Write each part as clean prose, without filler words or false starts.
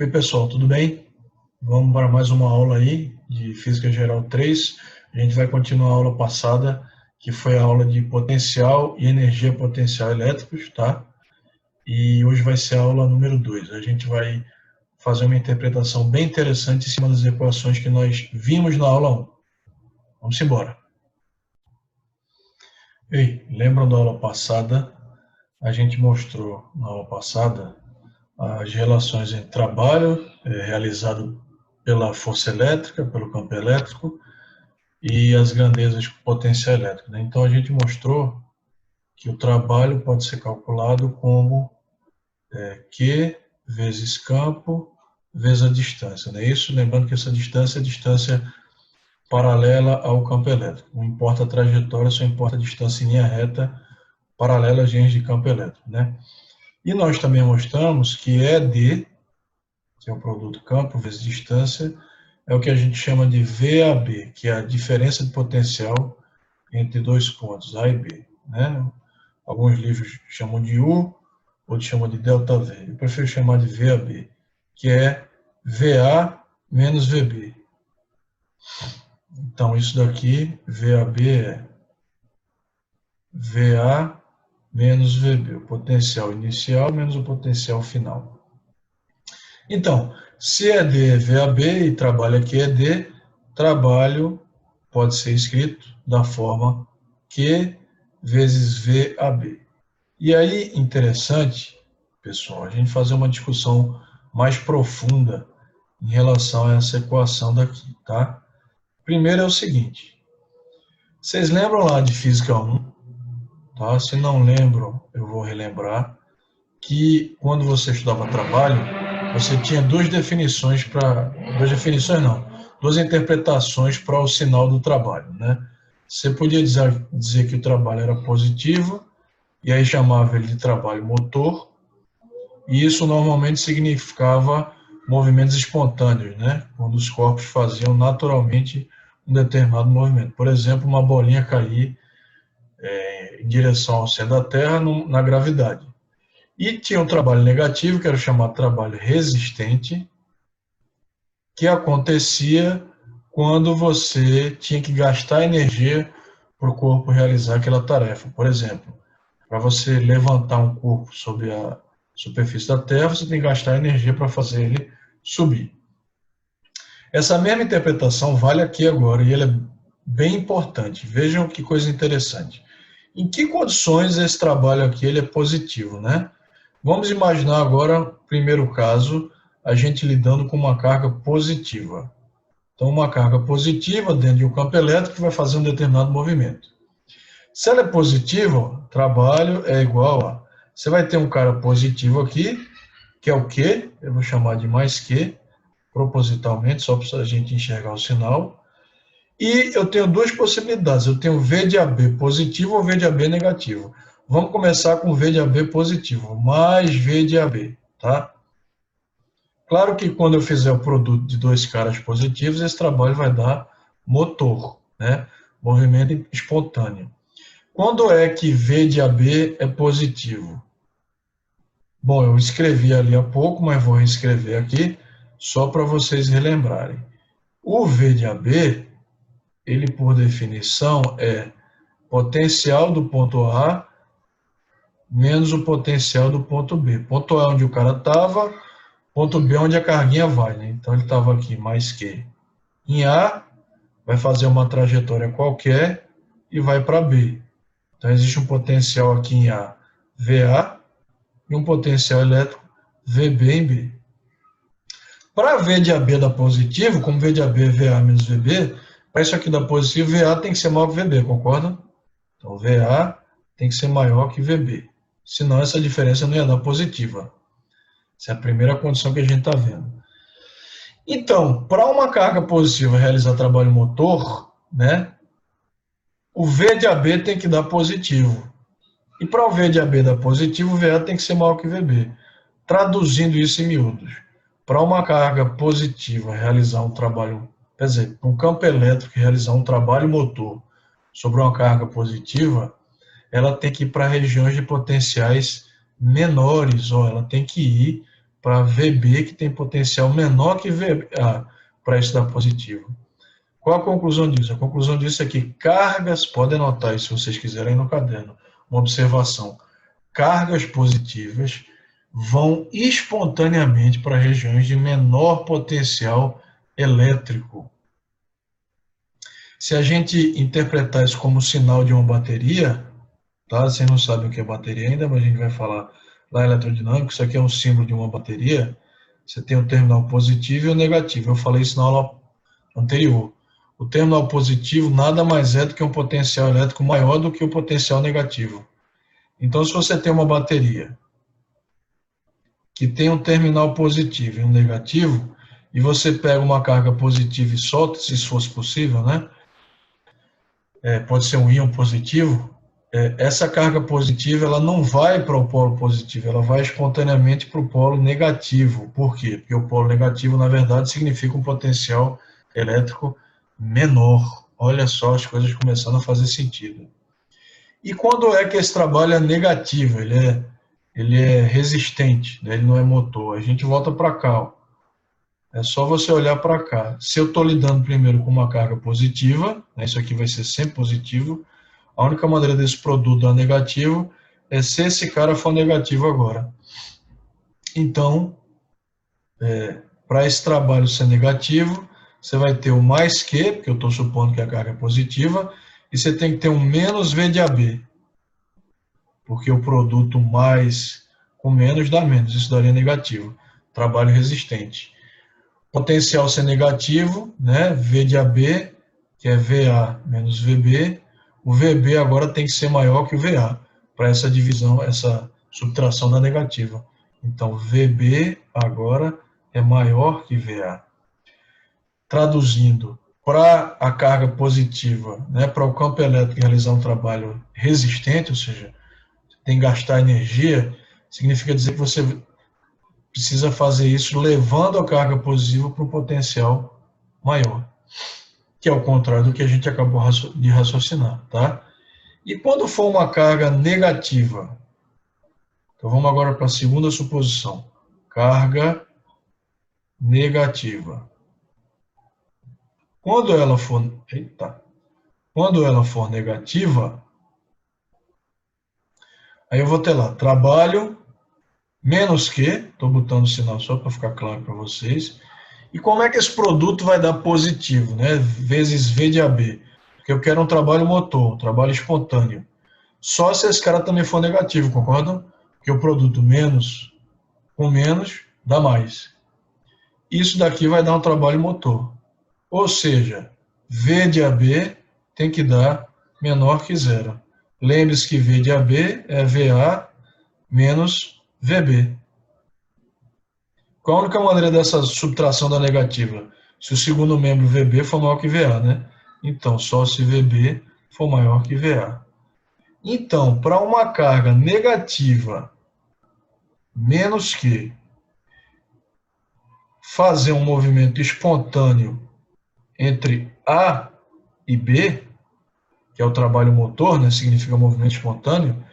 Oi pessoal, tudo bem? Vamos para mais uma aula aí de Física Geral 3. A gente vai continuar a aula passada, que foi a aula de potencial e energia potencial elétricos, tá? E hoje vai ser a aula número 2. A gente vai fazer uma interpretação bem interessante em cima das equações que nós vimos na aula 1. Vamos embora. Ei, lembram da aula passada? A gente mostrou na aula passada as relações entre trabalho realizado pela força elétrica, pelo campo elétrico, e as grandezas com potencial elétrico, né? Então, a gente mostrou que o trabalho pode ser calculado como Q vezes campo vezes a distância, não é isso? Lembrando que essa distância é a distância paralela ao campo elétrico. Não importa a trajetória, só importa a distância em linha reta paralela às linhas de campo elétrico, né? E nós também mostramos que ED, que é o produto campo vezes distância, é o que a gente chama de VAB, que é a diferença de potencial entre dois pontos, A e B, né? Alguns livros chamam de U, outros chamam de ΔV. Eu prefiro chamar de VAB, que é VA menos VB. Então, isso daqui, VAB é VA menos VB, o potencial inicial menos o potencial final. Então, se ED é VAB e trabalho aqui é D, trabalho pode ser escrito da forma Q vezes VAB. E aí, interessante, pessoal, a gente fazer uma discussão mais profunda em relação a essa equação daqui, tá? Primeiro é o seguinte, vocês lembram lá de Física 1, tá? Se não lembram, eu vou relembrar, que quando você estudava trabalho, você tinha duas interpretações para o sinal do trabalho, né? Você podia dizer que o trabalho era positivo, e aí chamava ele de trabalho motor, e isso normalmente significava movimentos espontâneos, né? Quando os corpos faziam naturalmente um determinado movimento. Por exemplo, uma bolinha cair em direção ao centro da Terra na gravidade. E tinha um trabalho negativo, que era chamado trabalho resistente, que acontecia quando você tinha que gastar energia para o corpo realizar aquela tarefa. Por exemplo, para você levantar um corpo sobre a superfície da Terra, você tem que gastar energia para fazer ele subir. Essa mesma interpretação vale aqui agora, e ela é bem importante. Vejam que coisa interessante. Em que condições esse trabalho aqui ele é positivo, né? Vamos imaginar agora, primeiro caso, a gente lidando com uma carga positiva. Então, uma carga positiva dentro de um campo elétrico que vai fazer um determinado movimento. Se ela é positiva, o trabalho é igual a... Você vai ter um cara positivo aqui, que é o Q, eu vou chamar de mais Q, propositalmente, só para a gente enxergar o sinal. E eu tenho duas possibilidades, eu tenho V de AB positivo ou V de AB negativo. Vamos começar com V de AB positivo, mais V de AB, tá? Claro que quando eu fizer o produto de dois caras positivos, esse trabalho vai dar motor, né? Movimento espontâneo. Quando é que V de AB é positivo? Bom, eu escrevi ali há pouco, mas vou reescrever aqui, só para vocês relembrarem. O V de AB, ele por definição é potencial do ponto A menos o potencial do ponto B. Ponto A é onde o cara estava, ponto B é onde a carguinha vai, né? Então ele estava aqui, mais Q. Em A, vai fazer uma trajetória qualquer e vai para B. Então existe um potencial aqui em A, VA, e um potencial elétrico, VB em B. Para V de AB dar positivo, como V de AB é VA menos VB, para isso aqui dar positivo, VA tem que ser maior que VB, concorda? Então VA tem que ser maior que VB. Senão essa diferença não ia dar positiva. Essa é a primeira condição que a gente está vendo. Então, para uma carga positiva realizar trabalho motor, né, o V de AB tem que dar positivo. E para o V de AB dar positivo, o VA tem que ser maior que VB. Traduzindo isso em miúdos, para uma carga positiva realizar um trabalho, quer dizer, um campo elétrico realizar um trabalho motor sobre uma carga positiva, ela tem que ir para regiões de potenciais menores, ou ela tem que ir para VB, que tem potencial menor que VA, para estudar positivo. Qual a conclusão disso? A conclusão disso é que cargas, podem anotar isso se vocês quiserem no caderno, uma observação, cargas positivas vão espontaneamente para regiões de menor potencial elétrico. Se a gente interpretar isso como sinal de uma bateria, tá? Vocês não sabem o que é bateria ainda, mas a gente vai falar lá em eletrodinâmica, isso aqui é um símbolo de uma bateria, você tem o terminal positivo e o negativo, eu falei isso na aula anterior. O terminal positivo nada mais é do que um potencial elétrico maior do que o potencial negativo. Então, se você tem uma bateria que tem um terminal positivo e um negativo, e você pega uma carga positiva e solta, se isso fosse possível, né? Pode ser um íon positivo, essa carga positiva ela não vai para o polo positivo, ela vai espontaneamente para o polo negativo. Por quê? Porque o polo negativo, na verdade, significa um potencial elétrico menor. Olha só as coisas começando a fazer sentido. E quando é que esse trabalho é negativo? Ele é resistente, né? Ele não é motor. A gente volta para cá. Ó. É só você olhar para cá. Se eu estou lidando primeiro com uma carga positiva, né? Isso aqui vai ser sempre positivo, a única maneira desse produto dar negativo é se esse cara for negativo agora. Então, para esse trabalho ser negativo, você vai ter o mais Q, porque eu estou supondo que a carga é positiva, e você tem que ter um menos V de AB, porque o produto mais com menos dá menos, isso daria negativo. Trabalho resistente. Potencial ser negativo, né? V de AB, que é VA menos VB, o VB agora tem que ser maior que o VA, para essa divisão, essa subtração da negativa. Então, VB agora é maior que VA. Traduzindo, para a carga positiva, né, para o campo elétrico realizar um trabalho resistente, ou seja, tem que gastar energia, significa dizer que você precisa fazer isso levando a carga positiva para um potencial maior, que é o contrário do que a gente acabou de raciocinar, tá? E quando for uma carga negativa? Então vamos agora para a segunda suposição. Carga negativa. Quando ela for negativa, aí eu vou ter lá trabalho menos que, estou botando o sinal só para ficar claro para vocês. E como é que esse produto vai dar positivo, né? Vezes V de AB. Porque eu quero um trabalho motor, um trabalho espontâneo. Só se esse cara também for negativo, concordam? Porque o produto menos com menos dá mais. Isso daqui vai dar um trabalho motor. Ou seja, V de AB tem que dar menor que zero. Lembre-se que V de AB é VA menos VB. Qual a única maneira dessa subtração da negativa? Se o segundo membro VB for maior que VA, né? Então, só se VB for maior que VA. Então, para uma carga negativa menos que fazer um movimento espontâneo entre A e B, que é o trabalho motor, né, significa movimento espontâneo,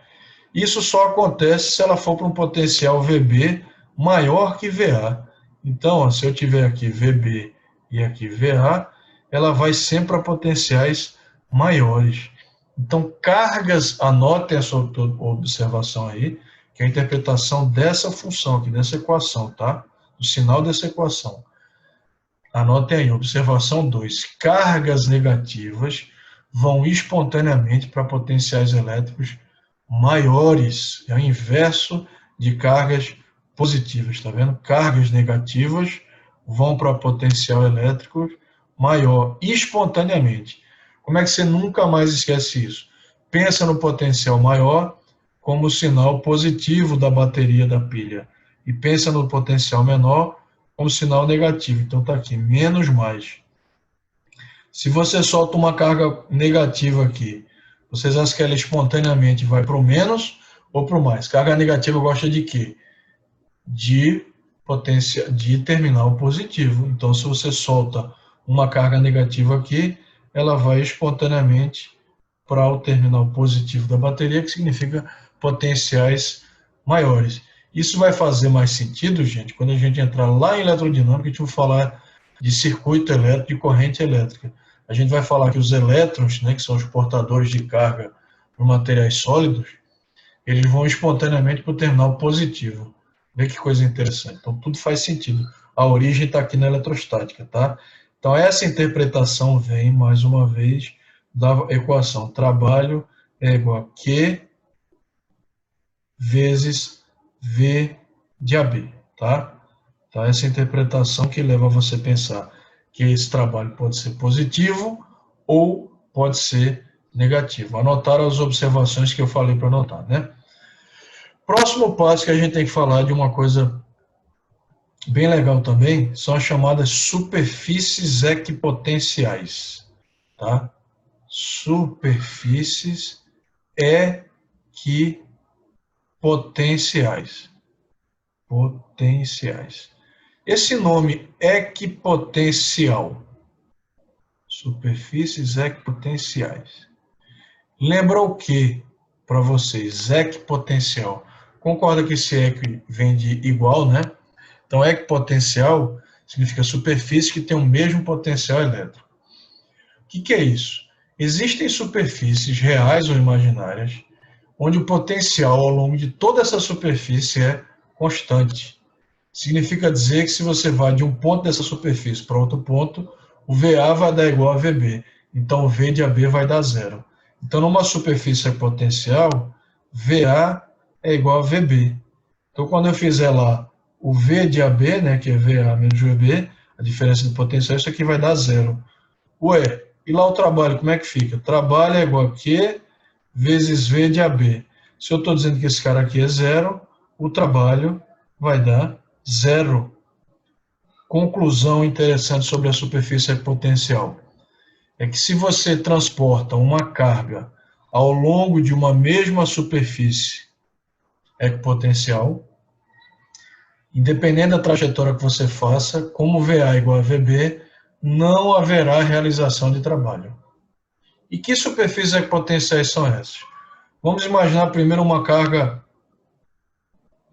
isso só acontece se ela for para um potencial VB maior que VA. Então, ó, se eu tiver aqui VB e aqui VA, ela vai sempre para potenciais maiores. Então, cargas, anotem essa observação aí, que é a interpretação dessa função aqui, dessa equação, tá? O sinal dessa equação. Anotem aí, observação 2. Cargas negativas vão espontaneamente para potenciais elétricos maiores. É o inverso de cargas positivas, tá vendo? Cargas negativas vão para potencial elétrico maior, espontaneamente. Como é que você nunca mais esquece isso? Pensa no potencial maior como sinal positivo da bateria da pilha. E pensa no potencial menor como sinal negativo. Então está aqui, menos mais. Se você solta uma carga negativa aqui, vocês acham que ela espontaneamente vai para o menos ou para o mais? Carga negativa gosta de quê? De terminal positivo. Então, se você solta uma carga negativa aqui, ela vai espontaneamente para o terminal positivo da bateria, que significa potenciais maiores. Isso vai fazer mais sentido, gente, quando a gente entrar lá em eletrodinâmica, a gente vai falar de circuito elétrico, de corrente elétrica. A gente vai falar que os elétrons, né, que são os portadores de carga por materiais sólidos, eles vão espontaneamente para o terminal positivo. Vê que coisa interessante. Então, tudo faz sentido. A origem está aqui na eletrostática, tá? Então, essa interpretação vem, mais uma vez, da equação trabalho é igual a Q vezes V de AB, tá? Então, essa interpretação que leva você a pensar que esse trabalho pode ser positivo ou pode ser negativo. Anotaram as observações que eu falei para anotar, né? Próximo passo que a gente tem que falar de uma coisa bem legal também são as chamadas superfícies equipotenciais, tá? Superfícies equipotenciais. Potenciais. Esse nome equipotencial, superfícies equipotenciais, lembra o que para vocês? Equipotencial. Concorda que esse equi vem de igual, né? Então, equipotencial significa superfície que tem o mesmo potencial elétrico. O que é isso? Existem superfícies reais ou imaginárias onde o potencial ao longo de toda essa superfície é constante. Significa dizer que se você vai de um ponto dessa superfície para outro ponto, o VA vai dar igual a VB. Então, o V de AB vai dar zero. Então, numa superfície equipotencial, VA é igual a VB. Então, quando eu fizer lá o V de AB, né, que é VA menos VB, a diferença de potencial, isso aqui vai dar zero. Ué, e lá o trabalho, como é que fica? Trabalho é igual a Q vezes V de AB. Se eu estou dizendo que esse cara aqui é zero, o trabalho vai dar zero. Conclusão interessante sobre a superfície equipotencial é que se você transporta uma carga ao longo de uma mesma superfície equipotencial, independente da trajetória que você faça, como VA é igual a VB, não haverá realização de trabalho. E que superfícies equipotenciais são essas? Vamos imaginar primeiro uma carga,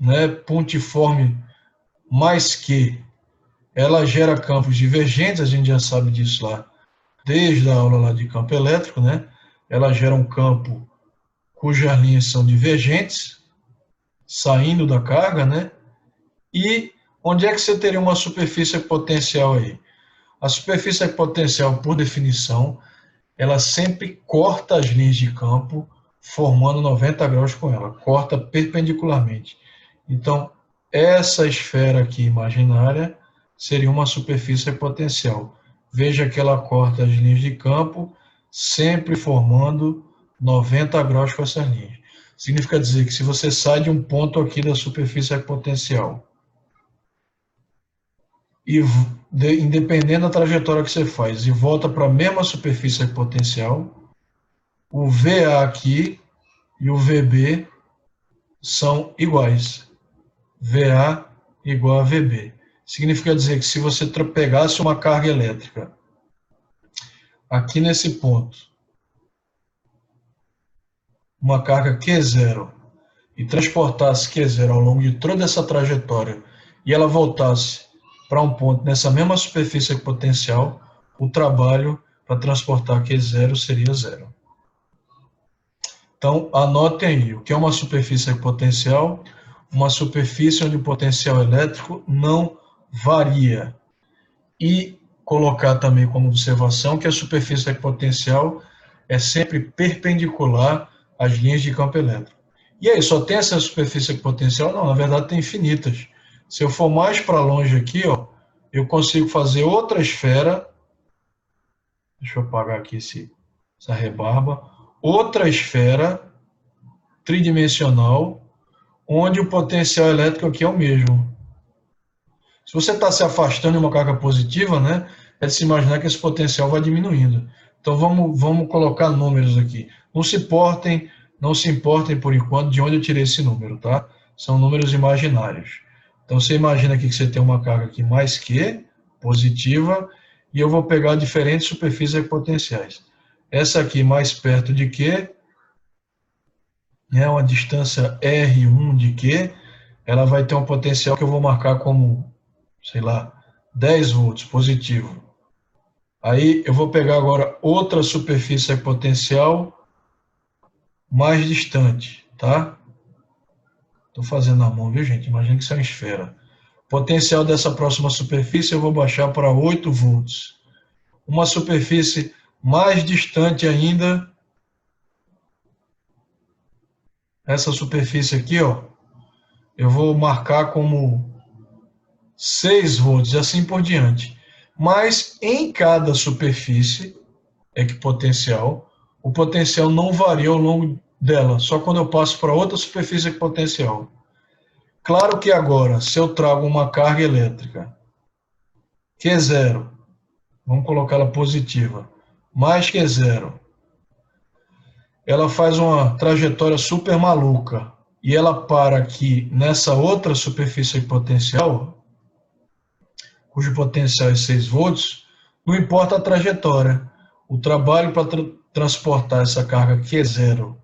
né, pontiforme mais que ela gera campos divergentes, a gente já sabe disso lá, desde a aula lá de campo elétrico, né? Ela gera um campo cujas linhas são divergentes, saindo da carga, né? E onde é que você teria uma superfície equipotencial aí? A superfície equipotencial, por definição, ela sempre corta as linhas de campo, formando 90 graus com ela, corta perpendicularmente. Então, essa esfera aqui imaginária seria uma superfície equipotencial. Veja que ela corta as linhas de campo, sempre formando 90 graus com essas linhas. Significa dizer que se você sai de um ponto aqui da superfície equipotencial e, independente da trajetória que você faz, e volta para a mesma superfície equipotencial, o VA aqui e o VB são iguais. VA igual a VB. Significa dizer que se você pegasse uma carga elétrica aqui nesse ponto, uma carga Q0, e transportasse Q0 ao longo de toda essa trajetória, e ela voltasse para um ponto nessa mesma superfície equipotencial, o trabalho para transportar Q0 seria zero. Então, anotem aí, o que é uma superfície equipotencial? Uma superfície onde o potencial elétrico não varia. E colocar também como observação que a superfície equipotencial é sempre perpendicular às linhas de campo elétrico. E aí, só tem essa superfície equipotencial? Não, na verdade tem infinitas. Se eu for mais para longe aqui, ó, eu consigo fazer outra esfera. Deixa eu apagar aqui essa rebarba. Outra esfera tridimensional, onde o potencial elétrico aqui é o mesmo. Se você está se afastando de uma carga positiva, né, é de se imaginar que esse potencial vai diminuindo. Então vamos colocar números aqui. Não se importem por enquanto de onde eu tirei esse número, tá? São números imaginários. Então você imagina aqui que você tem uma carga aqui mais que positiva, e eu vou pegar diferentes superfícies equipotenciais. Essa aqui mais perto de Q, é uma distância R1 de Q, ela vai ter um potencial que eu vou marcar como, sei lá, 10 volts positivo. Aí eu vou pegar agora outra superfície potencial mais distante, tá? Estou fazendo na mão, viu, gente? Imagina que isso é uma esfera. Potencial dessa próxima superfície eu vou baixar para 8 volts. Uma superfície mais distante ainda, essa superfície aqui, ó, eu vou marcar como 6 volts e assim por diante. Mas em cada superfície equipotencial, o potencial não varia ao longo dela, só quando eu passo para outra superfície equipotencial. Claro que agora, se eu trago uma carga elétrica Q0, vamos colocá-la positiva, mais Q0, ela faz uma trajetória super maluca e ela para aqui nessa outra superfície potencial, cujo potencial é 6 volts, não importa a trajetória. O trabalho para transportar essa carga Q0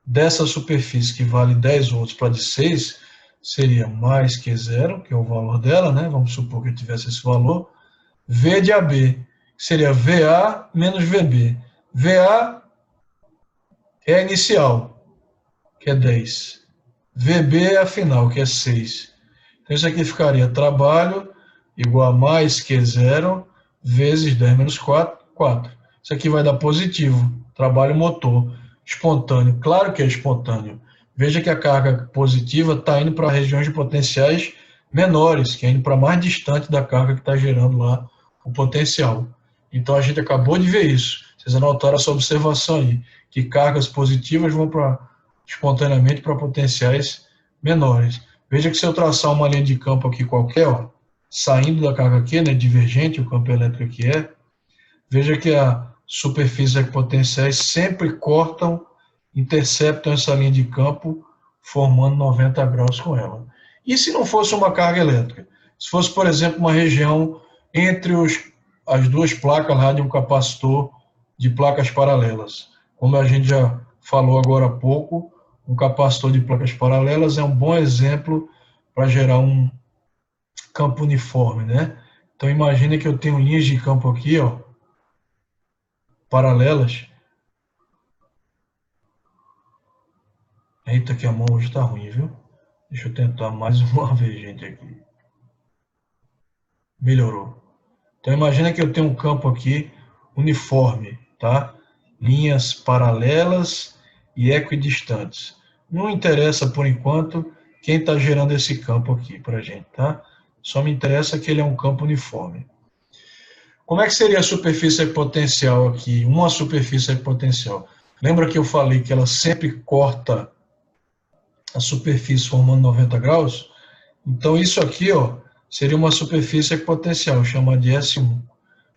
dessa superfície que vale 10 volts para de 6 seria mais Q0, que é o valor dela, né? Vamos supor que eu tivesse esse valor, V de AB, que seria VA menos VB. VA é a inicial, que é 10. VB é a final, que é 6. Então, isso aqui ficaria trabalho igual a mais Q0 vezes 10 menos 4, 4. Isso aqui vai dar positivo, trabalho motor, espontâneo. Claro que é espontâneo. Veja que a carga positiva está indo para regiões de potenciais menores, que é indo para mais distante da carga que está gerando lá o potencial. Então, a gente acabou de ver isso. Vocês anotaram essa observação aí, que cargas positivas vão espontaneamente para potenciais menores. Veja que se eu traçar uma linha de campo aqui qualquer, ó, saindo da carga Q, né, divergente, o campo elétrico aqui é, veja que a superfície equipotenciais sempre cortam, interceptam essa linha de campo, formando 90 graus com ela. E se não fosse uma carga elétrica? Se fosse, por exemplo, uma região entre as duas placas lá de um capacitor de placas paralelas. Como a gente já falou agora há pouco, um capacitor de placas paralelas é um bom exemplo para gerar um campo uniforme, né? Então imagine que eu tenho linhas de campo aqui, ó, paralelas. Eita, que a mão hoje está ruim, viu? Deixa eu tentar mais uma vez, gente, aqui. Melhorou. Então imagine que eu tenho um campo aqui uniforme, tá? Linhas paralelas e equidistantes. Não interessa por enquanto quem está gerando esse campo aqui para a gente, tá? Só me interessa que ele é um campo uniforme. Como é que seria a superfície equipotencial aqui? Uma superfície equipotencial. Lembra que eu falei que ela sempre corta a superfície formando 90 graus? Então isso aqui, ó, seria uma superfície equipotencial, chama de S1.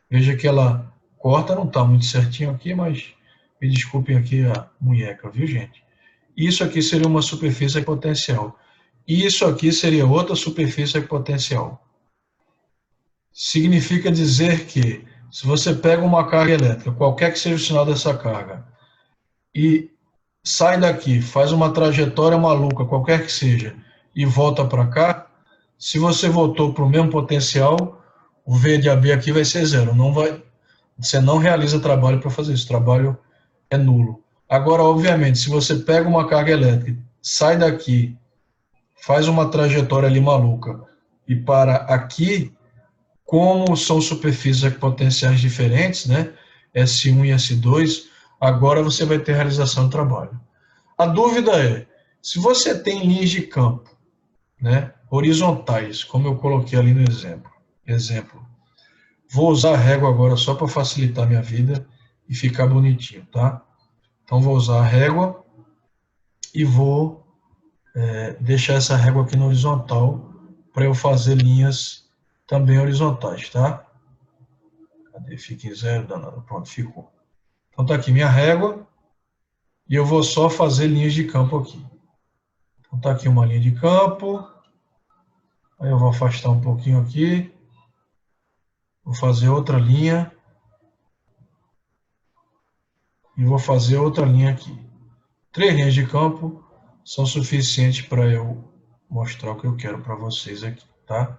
Veja que ela corta, não está muito certinho aqui, mas me desculpem aqui a munheca, viu, gente? Isso aqui seria uma superfície equipotencial. E isso aqui seria outra superfície equipotencial. Significa dizer que, se você pega uma carga elétrica, qualquer que seja o sinal dessa carga, e sai daqui, faz uma trajetória maluca, qualquer que seja, e volta para cá, se você voltou para o mesmo potencial, o V de AB aqui vai ser zero. Você não realiza trabalho para fazer isso, o trabalho é nulo. Agora, obviamente, se você pega uma carga elétrica, sai daqui, faz uma trajetória ali maluca, e para aqui, como são superfícies equipotenciais diferentes, né, S1 e S2, agora você vai ter realização do trabalho. A dúvida é, se você tem linhas de campo, né, horizontais, como eu coloquei ali no exemplo, vou usar a régua agora só para facilitar a minha vida e ficar bonitinho, tá? Então vou usar a régua e vou deixar essa régua aqui na horizontal para eu fazer linhas também horizontais, tá? Cadê? Fica em zero, danado. Pronto, ficou. Então tá aqui minha régua e eu vou só fazer linhas de campo aqui. Então tá aqui uma linha de campo. Aí eu vou afastar um pouquinho aqui. Vou fazer outra linha. E vou fazer outra linha aqui. 3 linhas de campo são suficientes para eu mostrar o que eu quero para vocês aqui, tá?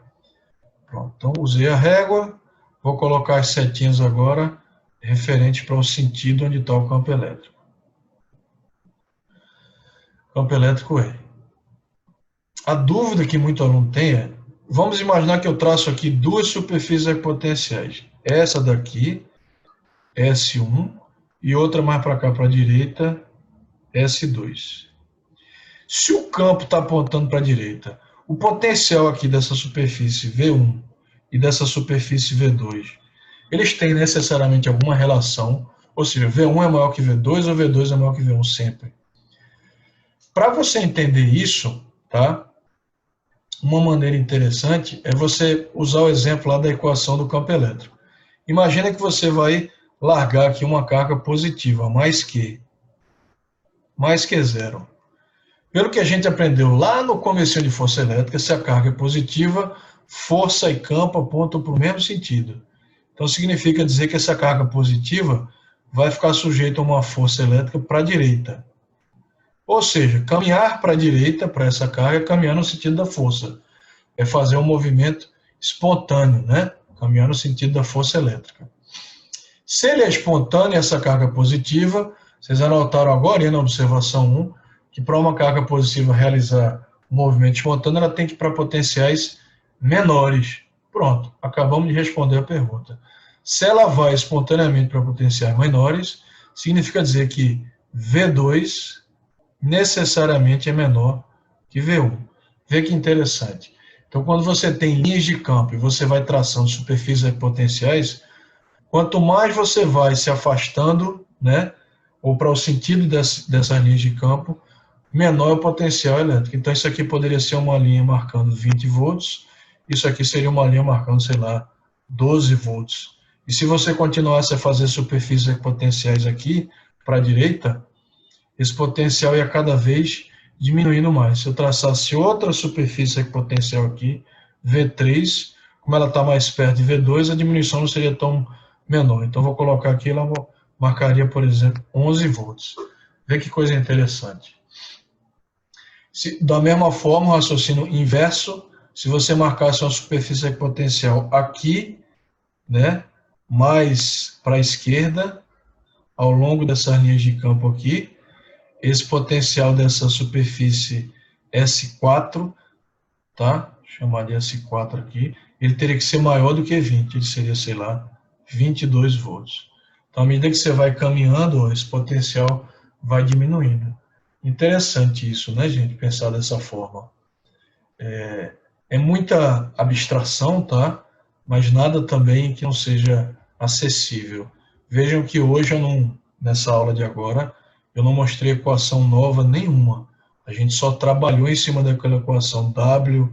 Pronto, então usei a régua, vou colocar as setinhas agora referente para o sentido onde está o campo elétrico. Campo elétrico E. A dúvida que muito aluno tem é, vamos imaginar que eu traço aqui duas superfícies equipotenciais. Essa daqui, S1, e outra mais para cá, para a direita, S2. Se o campo está apontando para a direita, o potencial aqui dessa superfície V1 e dessa superfície V2, eles têm necessariamente alguma relação, ou seja, V1 é maior que V2 ou V2 é maior que V1 sempre. Para você entender isso, tá? Uma maneira interessante é você usar o exemplo lá da equação do campo elétrico. Imagina que você vai largar aqui uma carga positiva, mais que zero. Pelo que a gente aprendeu lá no comecinho de força elétrica, se a carga é positiva, força e campo apontam para o mesmo sentido. Então significa dizer que essa carga positiva vai ficar sujeita a uma força elétrica para a direita. Ou seja, caminhar para a direita, para essa carga, é caminhar no sentido da força. É fazer um movimento espontâneo, né? Caminhar no sentido da força elétrica. Se ele é espontâneo, essa carga positiva, vocês anotaram agora na observação 1, que para uma carga positiva realizar um movimento espontâneo, ela tem que ir para potenciais menores. Pronto, acabamos de responder a pergunta. Se ela vai espontaneamente para potenciais menores, significa dizer que V2 necessariamente é menor que V1. Vê que interessante. Então, quando você tem linhas de campo e você vai traçando superfícies equipotenciais, quanto mais você vai se afastando, né, ou para o sentido dessas linhas de campo, menor é o potencial elétrico. Então, isso aqui poderia ser uma linha marcando 20 volts, isso aqui seria uma linha marcando, sei lá, 12 volts. E se você continuasse a fazer superfícies equipotenciais aqui, para a direita, esse potencial ia cada vez diminuindo mais. Se eu traçasse outra superfície equipotencial aqui, V3, como ela está mais perto de V2, a diminuição não seria tão menor. Então, vou colocar aqui, ela marcaria, por exemplo, 11 volts. Vê que coisa interessante. Da mesma forma, o raciocínio inverso, se você marcasse uma superfície equipotencial aqui, né, mais para a esquerda, ao longo dessas linhas de campo aqui, esse potencial dessa superfície S4, tá? Vou chamar de S4 aqui, ele teria que ser maior do que 20, ele seria, sei lá, 22 volts. Então, à medida que você vai caminhando, esse potencial vai diminuindo. Interessante isso, né, gente? Pensar dessa forma. É muita abstração, tá? Mas nada também que não seja acessível. Vejam que hoje, nessa aula de agora, eu não mostrei equação nova nenhuma. A gente só trabalhou em cima daquela equação W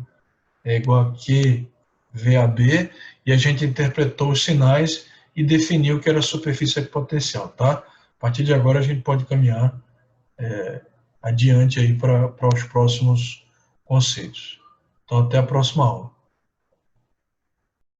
é igual a Q VAB, e a gente interpretou os sinais e definiu que era a superfície equipotencial, tá? A partir de agora a gente pode caminhar adiante aí para os próximos conceitos. Então, até a próxima aula.